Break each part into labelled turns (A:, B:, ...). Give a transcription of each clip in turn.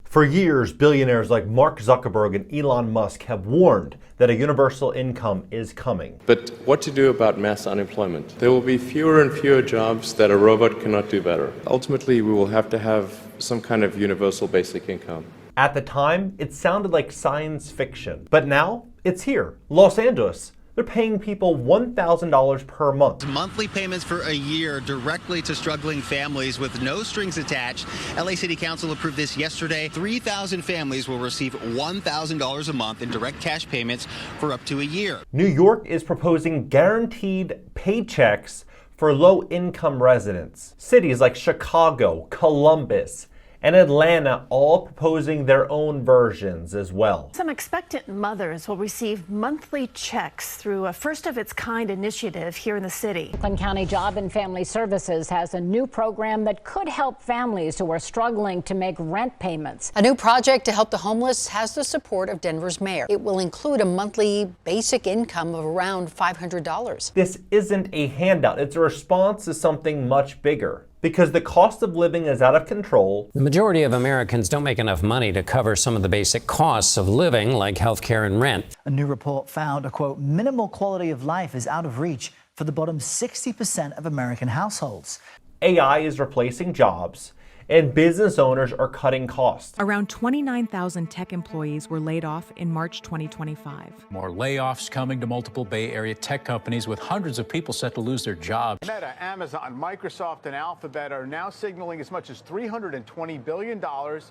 A: For years, billionaires like Mark Zuckerberg and Elon Musk have warned that a universal income is coming.
B: But what to do about mass unemployment? There will be fewer and fewer jobs that a robot cannot do better. Ultimately, we will have to have some kind of universal basic income.
A: At the time, it sounded like science fiction, but now it's here. Los Angeles, they're paying people $1,000 per month.
C: Monthly payments for a year directly to struggling families with no strings attached. LA City Council approved this yesterday. 3,000 families will receive $1,000 a month in direct cash payments for up to a year.
A: New York is proposing guaranteed paychecks for low-income residents. Cities like Chicago, Columbus, and Atlanta all proposing their own versions as well.
D: Some expectant mothers will receive monthly checks through a first-of-its-kind initiative here in the city.
E: Franklin County Job and Family Services has a new program that could help families who are struggling to make rent payments.
F: A new project to help the homeless has the support of Denver's mayor. It will include a monthly basic income of around $500.
A: This isn't a handout. It's a response to something much bigger. Because the cost of living is out of control.
G: The majority of Americans don't make enough money to cover some of the basic costs of living, like health care and rent.
H: A new report found a, quote, minimal quality of life is out of reach for the bottom 60% of American households.
A: AI is replacing jobs, and business owners are cutting costs.
I: Around 29,000 tech employees were laid off in March 2025.
J: More layoffs coming to multiple Bay Area tech companies, with hundreds of people set to lose their jobs.
K: Meta, Amazon, Microsoft, and Alphabet are now signaling as much as $320 billion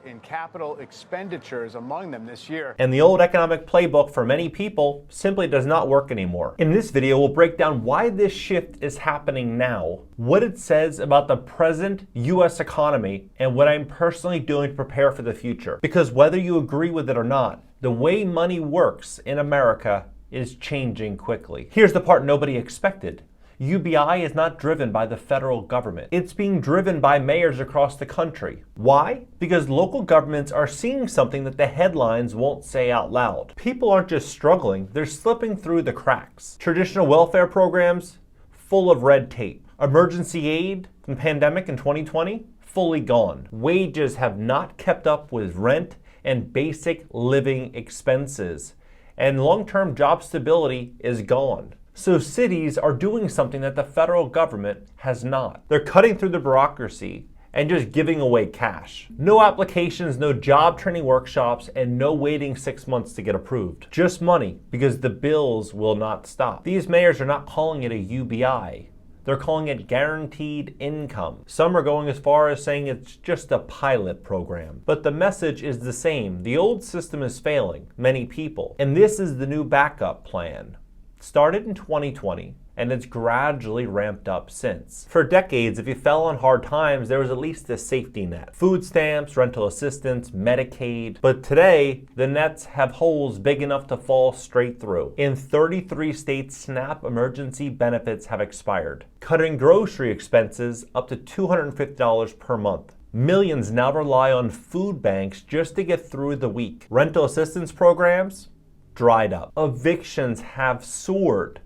K: in capital expenditures among them this year.
A: And the old economic playbook for many people simply does not work anymore. In this video, we'll break down why this shift is happening now, what it says about the present U.S. economy, and what I'm personally doing to prepare for the future. Because whether you agree with it or not, the way money works in America is changing quickly. Here's the part nobody expected. UBI is not driven by the federal government. It's being driven by mayors across the country. Why? Because local governments are seeing something that the headlines won't say out loud. People aren't just struggling, they're slipping through the cracks. Traditional welfare programs, full of red tape. Emergency aid from the pandemic in 2020, fully gone. Wages have not kept up with rent and basic living expenses, and long-term job stability is gone. So cities are doing something that the federal government has not. They're cutting through the bureaucracy and just giving away cash. No applications, no job training workshops, and no waiting 6 months to get approved. Just money, because the bills will not stop. These mayors are not calling it a UBI. They're calling it guaranteed income. Some are going as far as saying it's just a pilot program. But the message is the same. The old system is failing many people. And this is the new backup plan. Started in 2020, and it's gradually ramped up since. For decades, if you fell on hard times, there was at least a safety net. Food stamps, rental assistance, Medicaid. But today, the nets have holes big enough to fall straight through. In 33 states, SNAP emergency benefits have expired, cutting grocery expenses up to $250 per month. Millions now rely on food banks just to get through the week. Rental assistance programs dried up. Evictions have soared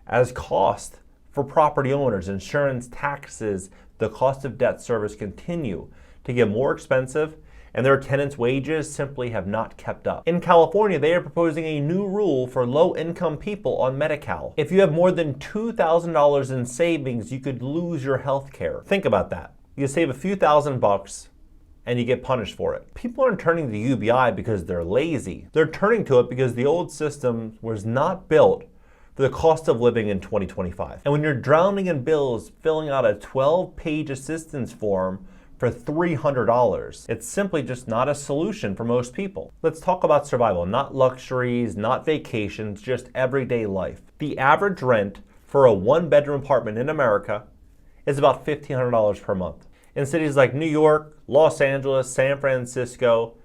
A: as cost for property owners, insurance, taxes, the cost of debt service continue to get more expensive, and their tenants' wages simply have not kept up. In California, they are proposing a new rule for low-income people on Medi-Cal. If you have more than $2,000 in savings, you could lose your health care. Think about that. You save a few $1,000s, and you get punished for it. People aren't turning to UBI because they're lazy. They're turning to it because the old system was not built for the cost of living in 2025. And when you're drowning in bills filling out a 12-page assistance form for $300, it's simply just not a solution for most people. Let's talk about survival, not luxuries, not vacations, just everyday life. The average rent for a one-bedroom apartment in America is about $1,500 per month. In cities like New York, Los Angeles, San Francisco,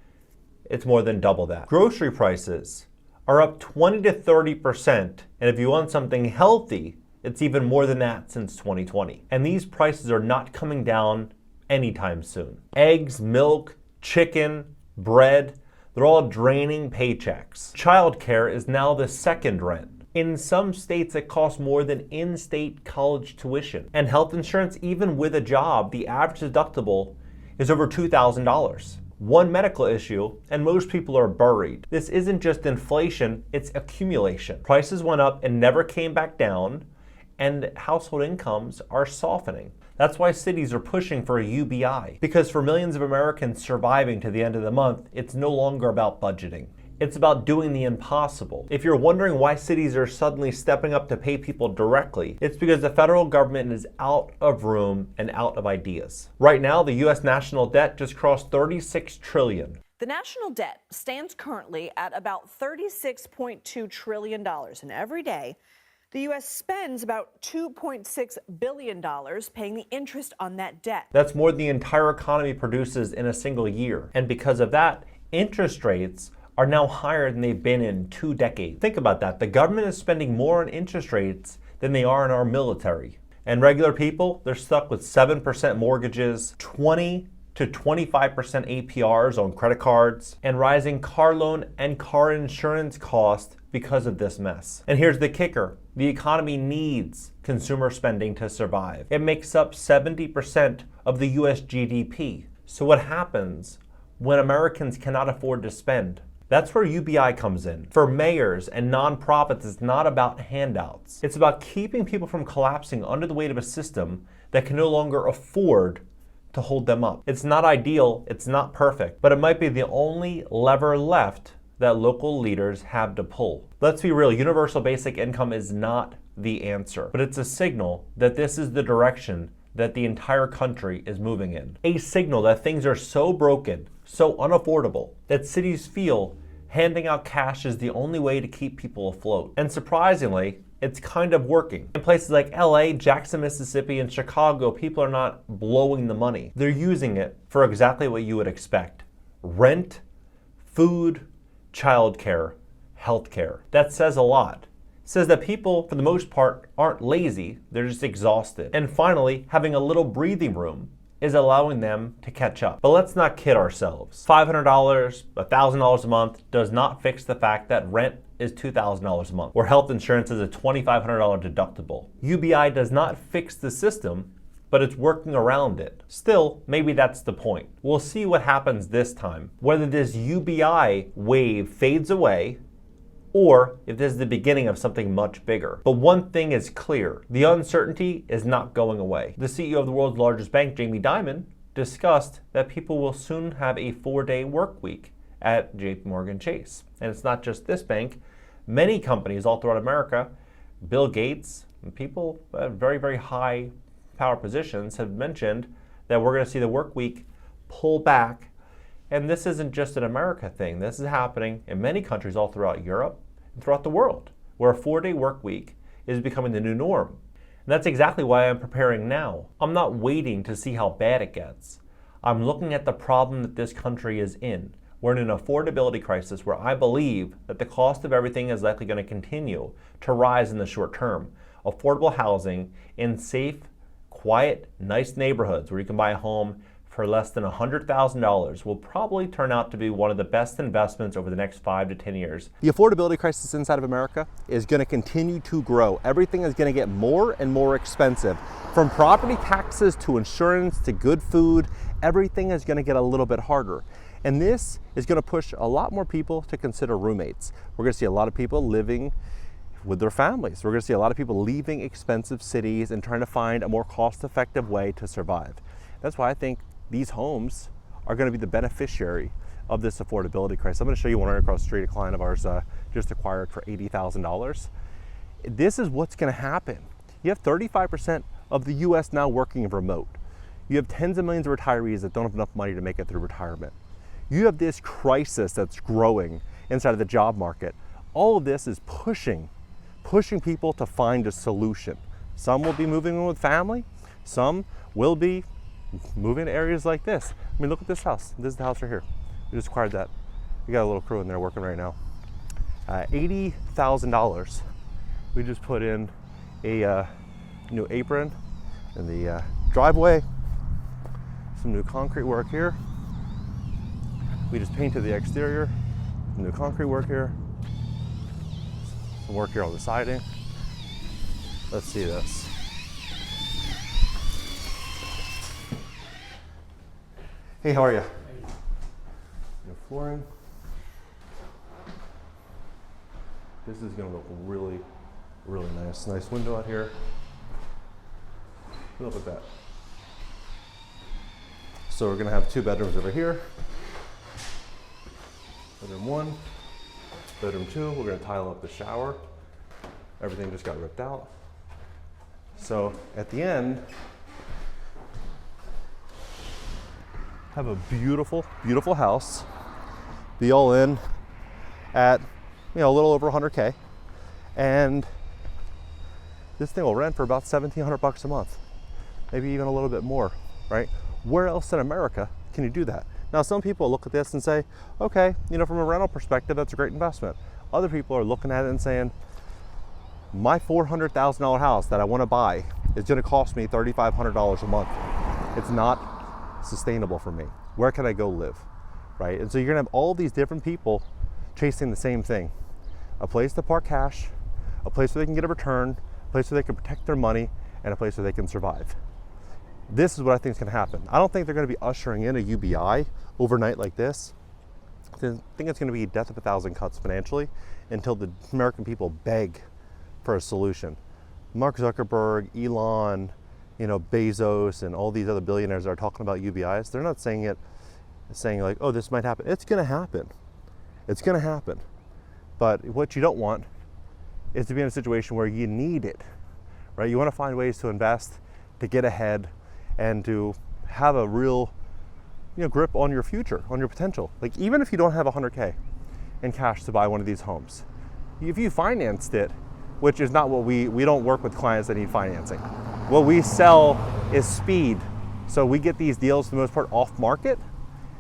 A: it's more than double that. Grocery prices are up 20 to 30%, and if you want something healthy, it's even more than that since 2020. And these prices are not coming down anytime soon. Eggs, milk, chicken, bread, they're all draining paychecks. Childcare is now the second rent. In some states, it costs more than in-state college tuition. And health insurance, even with a job, the average deductible is over $2,000. one medical issue, and most people are buried. This isn't just inflation, it's accumulation. Prices went up and never came back down, and household incomes are softening. That's why cities are pushing for a UBI, because for millions of Americans surviving to the end of the month, it's no longer about budgeting. It's about doing the impossible. If you're wondering why cities are suddenly stepping up to pay people directly, it's because the federal government is out of room and out of ideas. Right now, the U.S. national debt just crossed $36 trillion.
L: The national debt stands currently at about $36.2 trillion, and every day, the U.S. spends about $2.6 billion paying the interest on that debt.
A: That's more than the entire economy produces in a single year. And because of that, interest rates are now higher than they've been in 2 decades. Think about that. The government is spending more on interest rates than they are in our military. And regular people, they're stuck with 7% mortgages, 20 to 25% APRs on credit cards, and rising car loan and car insurance costs because of this mess. And here's the kicker. The economy needs consumer spending to survive. It makes up 70% of the US GDP. So what happens when Americans cannot afford to spend? That's where UBI comes in. For mayors and nonprofits, it's not about handouts. It's about keeping people from collapsing under the weight of a system that can no longer afford to hold them up. It's not ideal, it's not perfect, but it might be the only lever left that local leaders have to pull. Let's be real, universal basic income is not the answer, but it's a signal that this is the direction that the entire country is moving in. A signal that things are so broken, so unaffordable, that cities feel handing out cash is the only way to keep people afloat. And surprisingly, it's kind of working. In places like LA, Jackson, Mississippi, and Chicago, people are not blowing the money. They're using it for exactly what you would expect. Rent, food, childcare, healthcare. That says a lot. It says that people, for the most part, aren't lazy, they're just exhausted. And finally, having a little breathing room is allowing them to catch up. But let's not kid ourselves. $500, $1,000 a month does not fix the fact that rent is $2,000 a month, or health insurance is a $2,500 deductible. UBI does not fix the system, but it's working around it. Still, maybe that's the point. We'll see what happens this time, whether this UBI wave fades away, or if this is the beginning of something much bigger. But one thing is clear, the uncertainty is not going away. The CEO of the world's largest bank, Jamie Dimon, discussed that people will soon have a 4-day work week at JPMorgan Chase. And it's not just this bank. Many companies all throughout America, Bill Gates, and people at very, very high power positions have mentioned that we're going to see the work week pull back. And this isn't just an America thing. This is happening in many countries all throughout Europe and throughout the world, where a 4-day work week is becoming the new norm. And that's exactly why I'm preparing now. I'm not waiting to see how bad it gets. I'm looking at the problem that this country is in. We're in an affordability crisis where I believe that the cost of everything is likely going to continue to rise in the short term. Affordable housing in safe, quiet, nice neighborhoods where you can buy a home for less than $100,000 will probably turn out to be one of the best investments over the next 5 to 10 years.
M: The affordability crisis inside of America is going to continue to grow. Everything is going to get more and more expensive. From property taxes to insurance to good food, everything is going to get a little bit harder. And this is going to push a lot more people to consider roommates. We're going to see a lot of people living with their families. We're going to see a lot of people leaving expensive cities and trying to find a more cost-effective way to survive. That's why I think these homes are going to be the beneficiary of this affordability crisis. I'm going to show you one right across the street. A client of ours just acquired for $80,000. This is what's going to happen. You have 35% of the U.S. now working remote. You have tens of millions of retirees that don't have enough money to make it through retirement. You have this crisis that's growing inside of the job market. All of this is pushing people to find a solution. Some will be moving in with family. Some will be moving to areas like this. I mean, look at this house. This is the house right here. We just acquired that. We got a little crew in there working right now. $80,000. We just put in a new apron in the driveway. Some new concrete work here. We just painted the exterior. Some new concrete work here. Some work here on the siding. Let's see this. Hey, how are you? flooring. This is gonna look really, really nice. Nice window out here. Look at that. So we're gonna have 2 bedrooms over here. Bedroom 1, bedroom 2. We're gonna tile up the shower. Everything just got ripped out. So at the end, have a beautiful, beautiful house. Be all in at, a little over 100K. And this thing will rent for about $1,700 a month. Maybe even a little bit more, right? Where else in America can you do that? Now, some people look at this and say, okay, from a rental perspective, that's a great investment. Other people are looking at it and saying, my $400,000 house that I want to buy is going to cost me $3,500 a month. It's not sustainable for me. Where can I go live, right? And so you're going to have all these different people chasing the same thing. A place to park cash, a place where they can get a return, a place where they can protect their money, and a place where they can survive. This is what I think is going to happen. I don't think they're going to be ushering in a UBI overnight like this. I think it's going to be death of 1,000 cuts financially until the American people beg for a solution. Mark Zuckerberg, Elon, Bezos, and all these other billionaires that are talking about UBIs, they're not saying like, oh, this might happen. It's going to happen. It's going to happen. But what you don't want is to be in a situation where you need it, right? You want to find ways to invest, to get ahead, and to have a real grip on your future, on your potential. Like, even if you don't have 100K in cash to buy one of these homes, if you financed it, which is not what we don't work with clients that need financing. What we sell is speed. So we get these deals for the most part off market,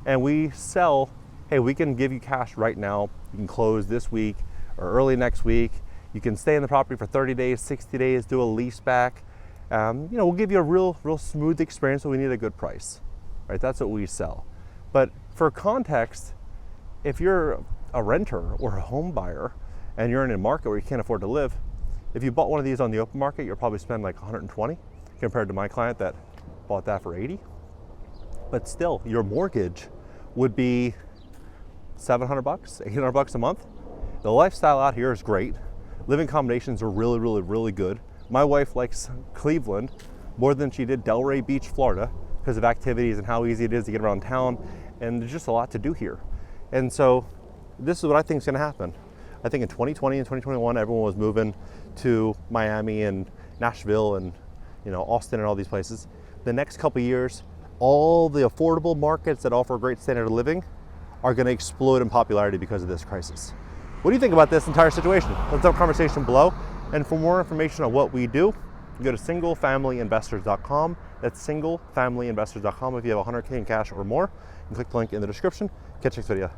M: and we sell, hey, we can give you cash right now. You can close this week or early next week. You can stay in the property for 30 days, 60 days, do a lease back. We'll give you a real smooth experience, so we need a good price, right? That's what we sell. But for context, if you're a renter or a home buyer and you're in a market where you can't afford to live, if you bought one of these on the open market, you'll probably spend like 120 compared to my client that bought that for 80. But still, your mortgage would be $700, $800 a month. The lifestyle out here is great. Living accommodations are really, really, really good. My wife likes Cleveland more than she did Delray Beach, Florida, because of activities and how easy it is to get around town. And there's just a lot to do here. And so this is what I think is going to happen. I think in 2020 and 2021, everyone was moving to Miami and Nashville and Austin and all these places. The next couple of years, all the affordable markets that offer a great standard of living are going to explode in popularity because of this crisis. What do you think about this entire situation? Let's have a conversation below. And for more information on what we do, go to singlefamilyinvestors.com. That's singlefamilyinvestors.com. If you have 100K in cash or more, you can click the link in the description. Catch you next video.